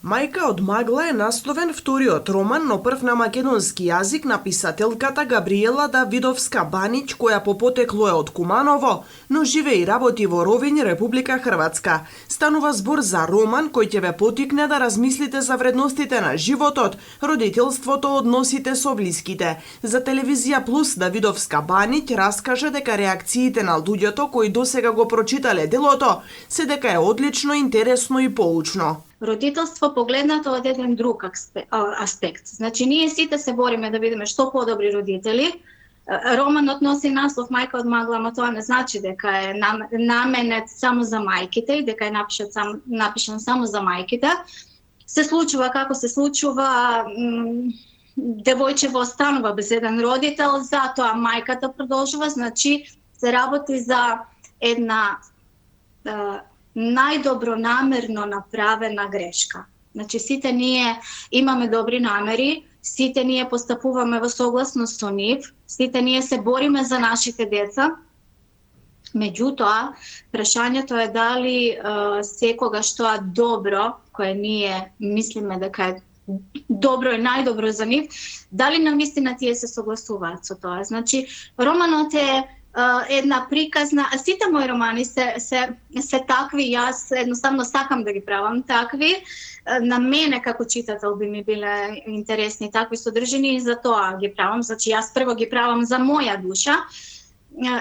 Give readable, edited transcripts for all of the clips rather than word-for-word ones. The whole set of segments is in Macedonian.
Мајка од магла е насловен вториот роман, но прв на македонски јазик на писателката Габриела Давидовска-Баниќ, која по потекло е од Куманово, но живее и работи во Ровињ, Република Хрватска. Станува збор за роман кој ќе ве потикне да размислите за вредностите на животот, родителството, односите со блиските. За Телевизија Плюс Давидовска-Баниќ раскаже дека реакциите на луѓето кои досега го прочитале делото се дека е одлично, интересно и поучно. Родителство погледнато од еден друг аспект. Значи, ние сите се бориме да бидеме што подобри родители. Романот носи наслов Мајка од магла, но тоа не значи дека е наменет само за мајките и дека е напишан само за мајките. Се случува како се случува, девојчево останува без еден родител, затоа мајката продолжува, значи се работи за една најдобронамерно направена грешка. Значи, сите ние имаме добри намери, сите ние постапуваме во согласност со нив, сите ние се бориме за нашите деца. Меѓутоа, прашањето е дали секогаш тоа добро, кое ние мислиме дека е добро и најдобро за нив, дали навистина тие се согласуваат со тоа. Значи, романот е една приказна, сите мои романи се такви, јас едноставно сакам да ги правам такви. На мене како читател би ми биле интересни такви содржини и за тоа ги правам, значи јас прво ги правам за моја душа.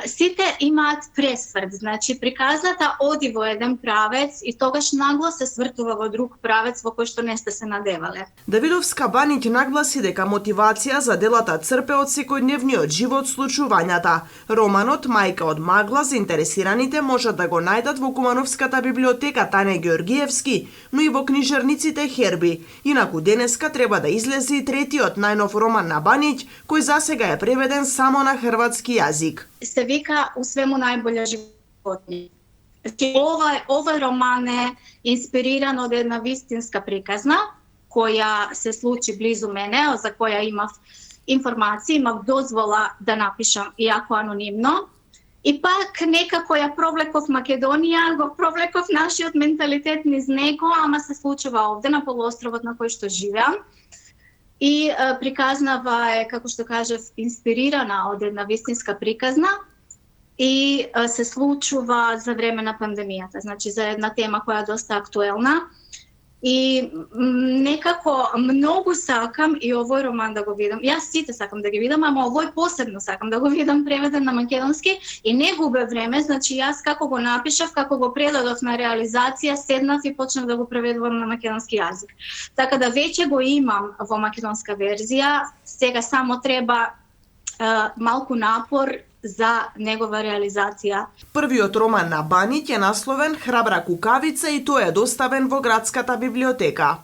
Сите имаат пресврт, значи приказната оди во еден правец и тогаш нагло се свртува во друг правец во кој што не сте се надевале. Давидовска-Баниќ нагласи дека мотивација за делата црпе од секојдневниот живот случувањата. Романот Мајка од магла заинтересираните можат да го најдат во Кумановската библиотека Тане Ѓоргиевски, но и во книжарниците Херби. Инаку денеска треба да излезе и третиот најнов роман на Баниќ, кој засега е преведен само на хрватски јазик. Се вика "У свему најболја животни". Овој роман е инспириран од една вистинска приказна која се случи близу мене, за која имав информации, имав дозвола да напишам иако анонимно. И пак некако ја провлеков Македонија, го провлеков нашиот менталитет низ него, ама се случува овде на полуостровот на кој што живеам. И приказнава е, како што кажав, инспирирана од една вистинска приказна и се случува за време на пандемијата, значи за една тема која е доста актуелна. И некако многу сакам и овој роман да го видам. Јас сите сакам да ги видам, ама овој посебно сакам да го видам преведен на македонски и не губе време, значи јас како го напишав, како го предадов на реализација, седнав и почнав да го преведувам на македонски јазик. Така да веќе го имам во македонска верзија, сега само треба малку напор за негова реализација. Првиот роман на Баниќ е насловен Храбра кукавица и тој е доставен во градската библиотека.